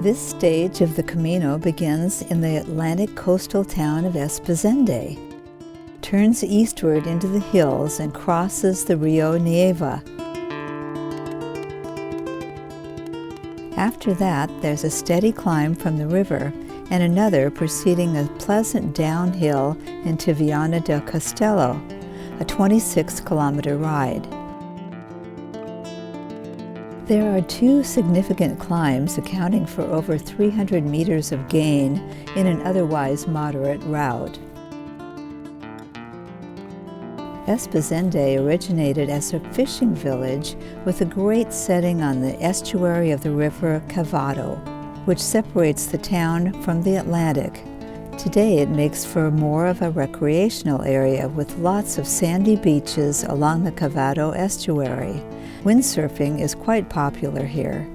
This stage of the Camino begins in the Atlantic coastal town of Esposende, turns eastward into the hills and crosses the Rio Nieva. After that, there's a steady climb from the river and another proceeding a pleasant downhill into Viana del Castelo, a 26-kilometer ride. There are two significant climbs accounting for over 300 meters of gain in an otherwise moderate route. Esposende originated as a fishing village with a great setting on the estuary of the river Cavado, which separates the town from the Atlantic. Today it makes for more of a recreational area with lots of sandy beaches along the Cavado estuary. Windsurfing is quite popular here.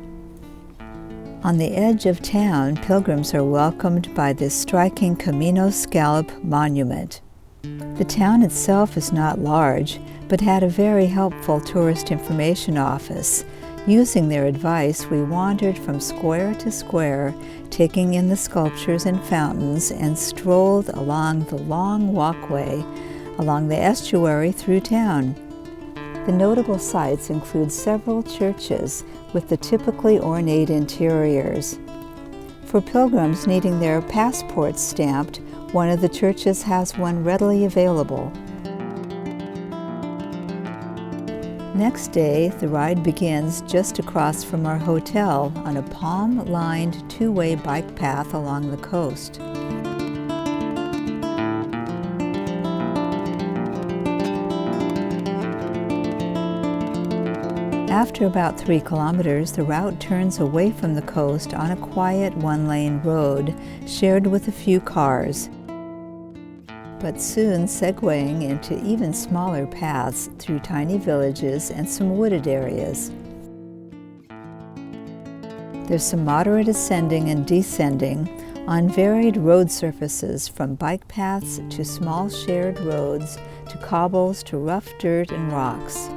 On the edge of town, pilgrims are welcomed by this striking Camino scallop monument. The town itself is not large, but had a very helpful tourist information office. Using their advice, we wandered from square to square, taking in the sculptures and fountains, and strolled along the long walkway along the estuary through town. The notable sights include several churches with the typically ornate interiors. For pilgrims needing their passports stamped, one of the churches has one readily available. Next day, the ride begins just across from our hotel on a palm-lined two-way bike path along the coast. After about 3 kilometers, the route turns away from the coast on a quiet one-lane road shared with a few cars, but soon segueing into even smaller paths through tiny villages and some wooded areas. There's some moderate ascending and descending on varied road surfaces, from bike paths to small shared roads to cobbles to rough dirt and rocks.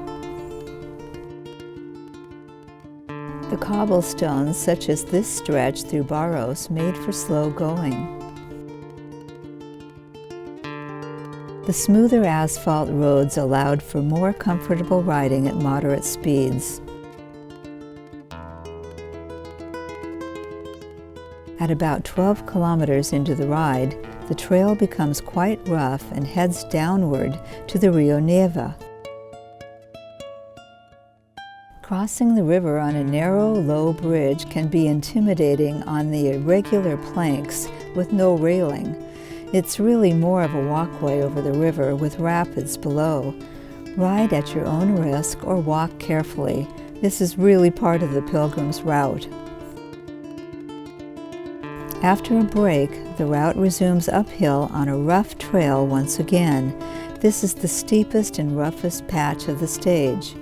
The cobblestones, such as this stretch through Barros, made for slow going. The smoother asphalt roads allowed for more comfortable riding at moderate speeds. At about 12 kilometers into the ride, the trail becomes quite rough and heads downward to the Rio Nieva. Crossing the river on a narrow, low bridge can be intimidating on the irregular planks with no railing. It's really more of a walkway over the river with rapids below. Ride at your own risk or walk carefully. This is really part of the pilgrim's route. After a break, the route resumes uphill on a rough trail once again. This is the steepest and roughest patch of the stage.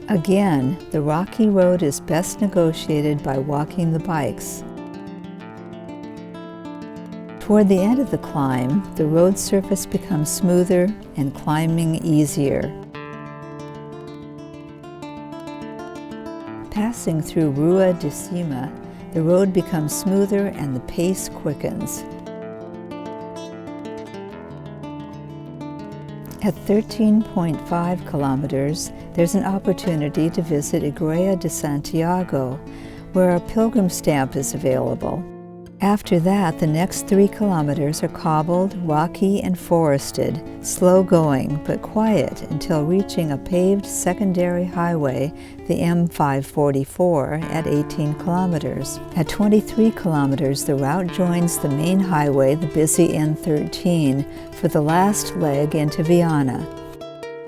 Again, the rocky road is best negotiated by walking the bikes. Toward the end of the climb, the road surface becomes smoother and climbing easier. Passing through Rua de Cima, the road becomes smoother and the pace quickens. At 13.5 kilometers, there's an opportunity to visit Igreja de Santiago, where a pilgrim stamp is available. After that, the next 3 kilometers are cobbled, rocky, and forested, slow going but quiet until reaching a paved secondary highway, the M544, at 18 kilometers. At 23 kilometers, the route joins the main highway, the busy N13, for the last leg into Viana.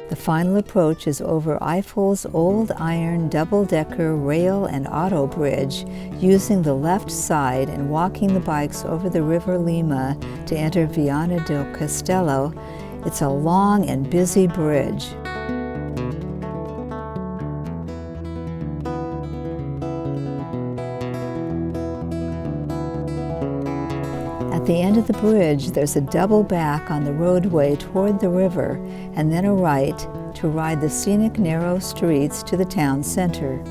The final approach is over Eiffel's old iron double-decker rail and auto bridge, using the left side and walking the bikes over the River Lima to enter Viana del Castelo. It's a long and busy bridge. At the end of the bridge, there's a double back on the roadway toward the river, and then a right to ride the scenic narrow streets to the town center.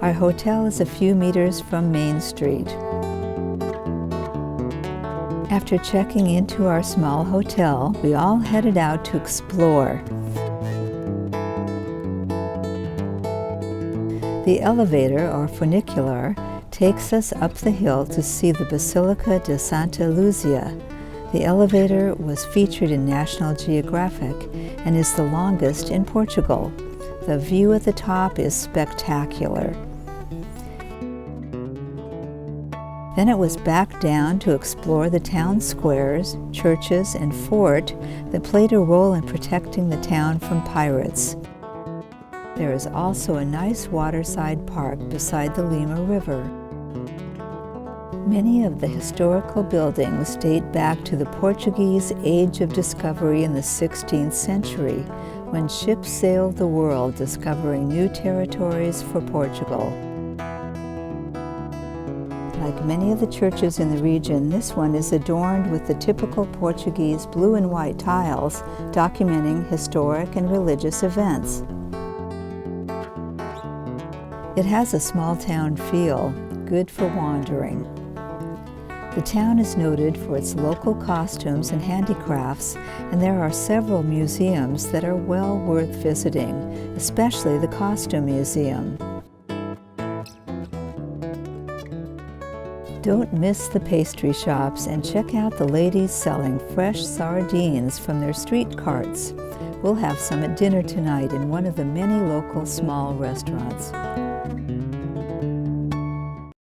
Our hotel is a few meters from Main Street. After checking into our small hotel, we all headed out to explore. The elevator, or funicular, takes us up the hill to see the Basilica de Santa Luzia. The elevator was featured in National Geographic and is the longest in Portugal. The view at the top is spectacular. Then it was back down to explore the town squares, churches, and fort that played a role in protecting the town from pirates. There is also a nice waterside park beside the Lima River. Many of the historical buildings date back to the Portuguese Age of Discovery in the 16th century, when ships sailed the world discovering new territories for Portugal. Like many of the churches in the region, this one is adorned with the typical Portuguese blue and white tiles documenting historic and religious events. It has a small-town feel, good for wandering. The town is noted for its local costumes and handicrafts, and there are several museums that are well worth visiting, especially the Costume Museum. Don't miss the pastry shops and check out the ladies selling fresh sardines from their street carts. We'll have some at dinner tonight in one of the many local small restaurants.